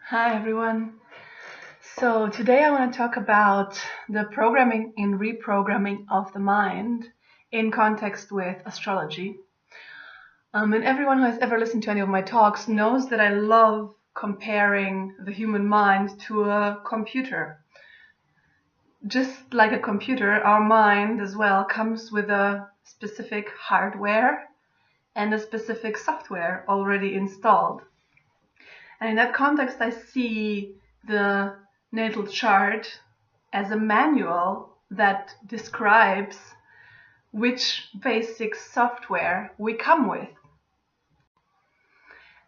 Hi everyone. So today I want to talk about the programming and reprogramming of the mind in context with astrology. And everyone who has ever listened to any of my talks knows that I love comparing the human mind to a computer. Just like a computer, our mind as well comes with a specific hardware and a specific software already installed. And in that context, I see the natal chart as a manual that describes which basic software we come with.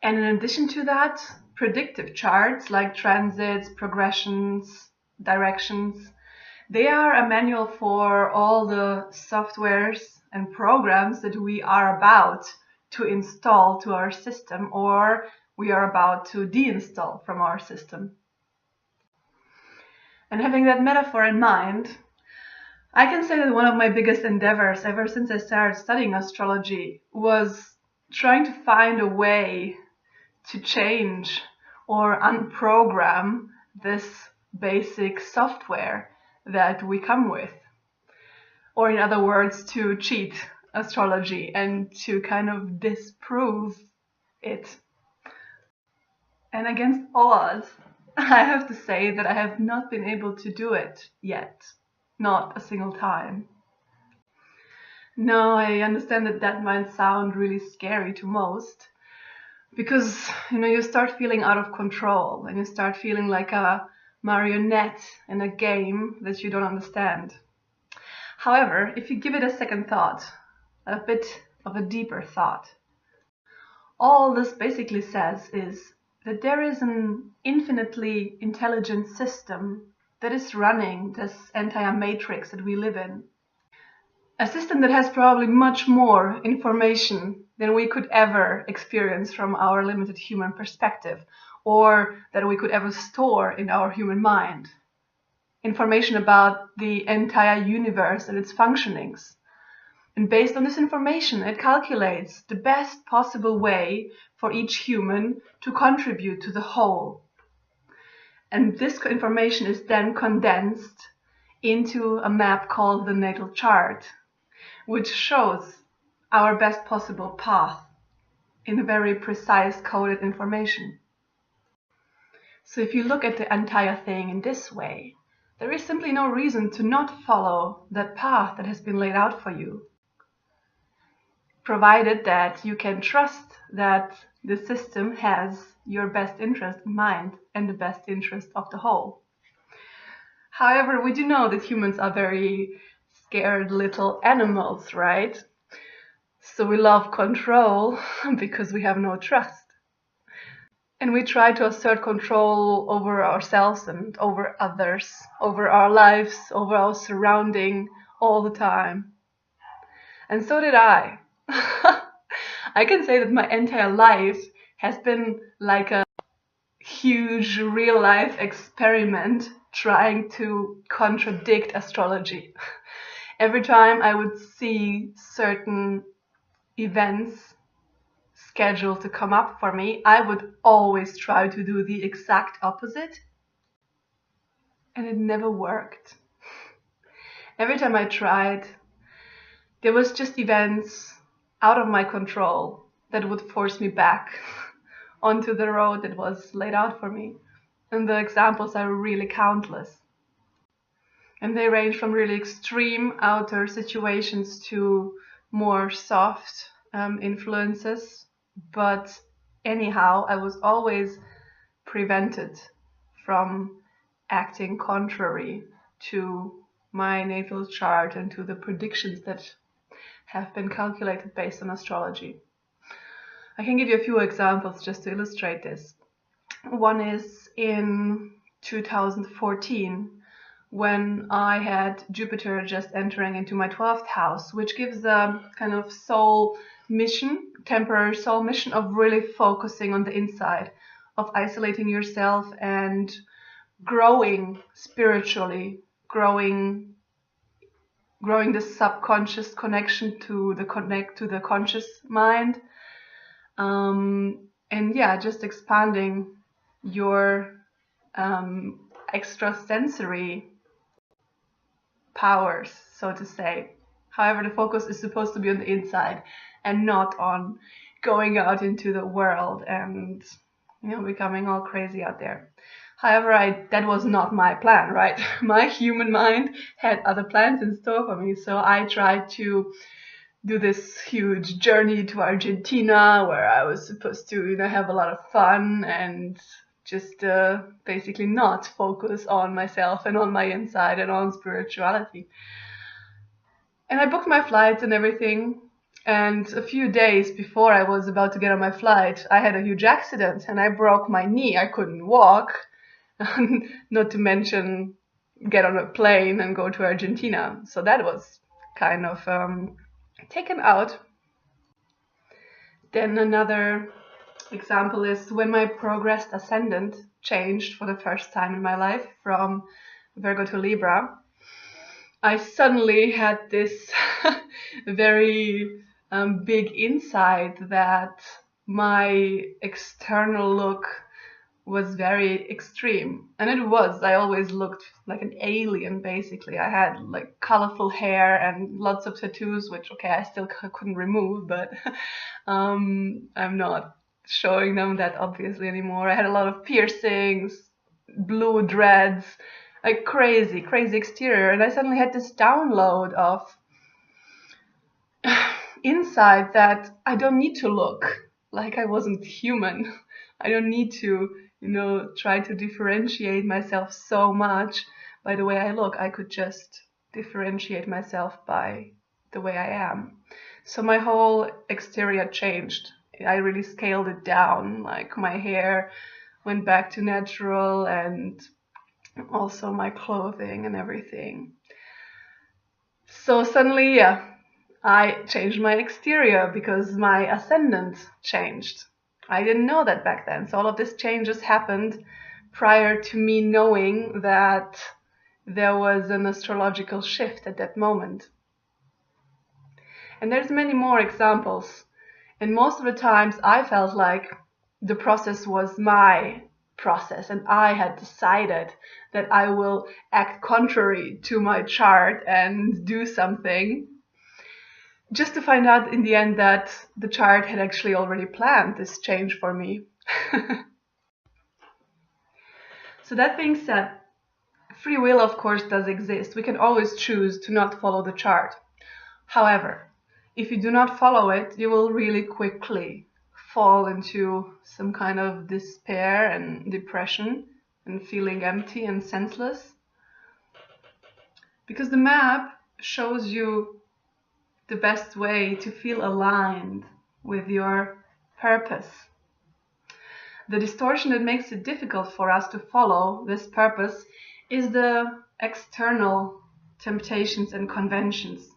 And in addition to that, predictive charts like transits, progressions, directions, they are a manual for all the softwares and programs that we are about to install to our system or we are about to deinstall from our system. And having that metaphor in mind, I can say that one of my biggest endeavors ever since I started studying astrology was trying to find a way to change or unprogram this basic software that we come with. Or in other words, to cheat astrology and to kind of disprove it. And against all odds, I have to say that I have not been able to do it yet. Not a single time. No, I understand that might sound really scary to most. Because, you start feeling out of control and you start feeling like a marionette in a game that you don't understand. However, if you give it a second thought, a bit of a deeper thought, all this basically says is that there is an infinitely intelligent system that is running this entire matrix that we live in. A system that has probably much more information than we could ever experience from our limited human perspective, or that we could ever store in our human mind. Information about the entire universe and its functionings. And based on this information, it calculates the best possible way for each human to contribute to the whole. And this information is then condensed into a map called the Natal Chart, which shows our best possible path in a very precise coded information. So if you look at the entire thing in this way, there is simply no reason to not follow that path that has been laid out for you, provided that you can trust that the system has your best interest in mind and the best interest of the whole. However, we do know that humans are very scared little animals, right? So we love control because we have no trust. And we try to assert control over ourselves and over others, over our lives, over our surrounding all the time. And so did I. I can say that my entire life has been like a huge real-life experiment trying to contradict astrology. Every time I would see certain events scheduled to come up for me, I would always try to do the exact opposite. And it never worked. Every time I tried, there was just events out of my control that would force me back onto the road that was laid out for me. And the examples are really countless. And they range from really extreme outer situations to more soft influences. But anyhow, I was always prevented from acting contrary to my natal chart and to the predictions that have been calculated based on astrology. I can give you a few examples just to illustrate this. One is in 2014, when I had Jupiter just entering into my 12th house, which gives a kind of soul mission, temporary soul mission of really focusing on the inside, of isolating yourself and growing spiritually, growing the subconscious connection to the conscious mind, and yeah, just expanding your extrasensory powers, so to say. However, the focus is supposed to be on the inside and not on going out into the world and, you know, becoming all crazy out there. However, that was not my plan, right? My human mind had other plans in store for me, so I tried to do this huge journey to Argentina where I was supposed to, you know, have a lot of fun and just basically not focus on myself and on my inside and on spirituality. And I booked my flights and everything. And a few days before I was about to get on my flight, I had a huge accident and I broke my knee. I couldn't walk, not to mention get on a plane and go to Argentina. So that was kind of taken out. Then another example is when my progressed ascendant changed for the first time in my life from Virgo to Libra. I suddenly had this very big insight that my external look was very extreme. And it was. I always looked like an alien, basically. I had like colorful hair and lots of tattoos, which, okay, I still couldn't remove, but I'm not showing them that obviously anymore. I had a lot of piercings, blue dreads, like crazy exterior. And I suddenly had this download of insight that I don't need to look like I wasn't human. I don't need to, you know, try to differentiate myself so much by the way I look. I could just differentiate myself by the way I am. So my whole exterior changed. I really scaled it down. Like my hair went back to natural and also my clothing and everything. So suddenly, yeah, I changed my exterior because my ascendant changed. I didn't know that back then. So all of these changes happened prior to me knowing that there was an astrological shift at that moment. And there's many more examples. And most of the times I felt like the process was my process and I had decided that I will act contrary to my chart and do something, just to find out in the end that the chart had actually already planned this change for me. So that being said, free will of course does exist. We can always choose to not follow the chart. However, if you do not follow it, you will really quickly fall into some kind of despair and depression and feeling empty and senseless. Because the map shows you the best way to feel aligned with your purpose. The distortion that makes it difficult for us to follow this purpose is the external temptations and conventions.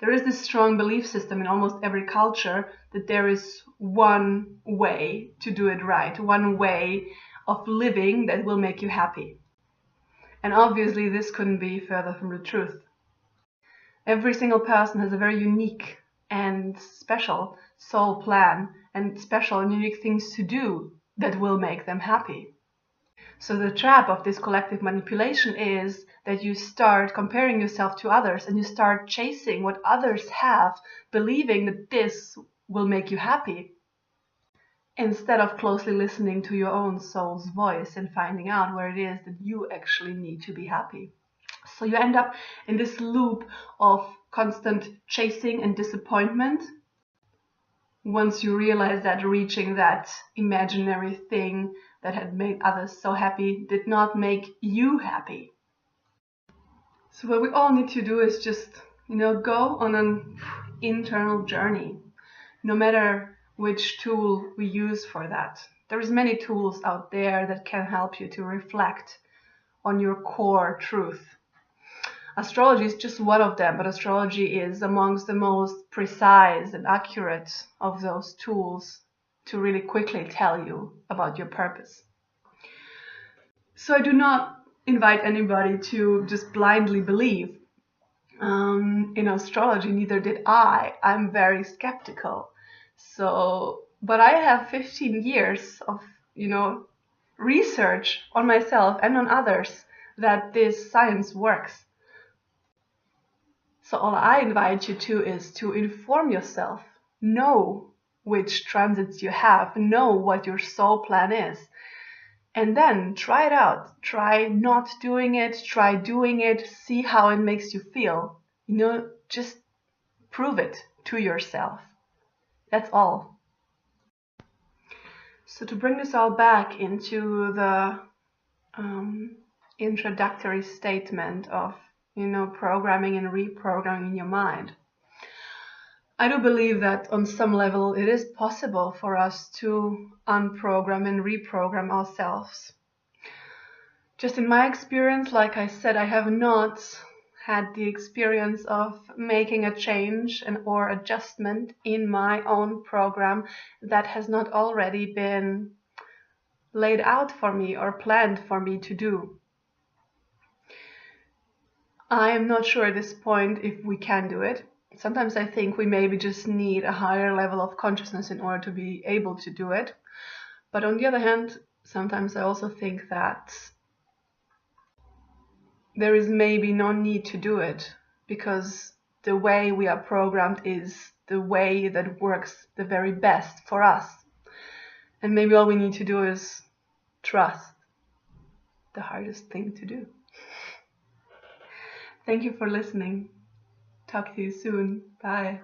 There is this strong belief system in almost every culture that there is one way to do it right, one way of living that will make you happy. And obviously this couldn't be further from the truth. Every single person has a very unique and special soul plan and special and unique things to do that will make them happy. So the trap of this collective manipulation is that you start comparing yourself to others and you start chasing what others have, believing that this will make you happy, instead of closely listening to your own soul's voice and finding out where it is that you actually need to be happy. So you end up in this loop of constant chasing and disappointment. Once you realize that reaching that imaginary thing that had made others so happy did not make you happy. So what we all need to do is just, go on an internal journey, no matter which tool we use for that. There's many tools out there that can help you to reflect on your core truth. Astrology is just one of them, but astrology is amongst the most precise and accurate of those tools to really quickly tell you about your purpose. So I do not invite anybody to just blindly believe in astrology, neither did I. I'm very skeptical. But I have 15 years of, research on myself and on others that this science works. So all I invite you to is to inform yourself, know which transits you have, know what your soul plan is, and then try it out. Try not doing it, try doing it, see how it makes you feel. Just prove it to yourself. That's all. So to bring this all back into the introductory statement of programming and reprogramming your mind, I do believe that on some level it is possible for us to unprogram and reprogram ourselves. Just in my experience, like I said, I have not had the experience of making a change or adjustment in my own program that has not already been laid out for me or planned for me to do. I am not sure at this point if we can do it. Sometimes I think we maybe just need a higher level of consciousness in order to be able to do it. But on the other hand, sometimes I also think that there is maybe no need to do it, because the way we are programmed is the way that works the very best for us. And maybe all we need to do is trust. The hardest thing to do. Thank you for listening. Talk to you soon. Bye.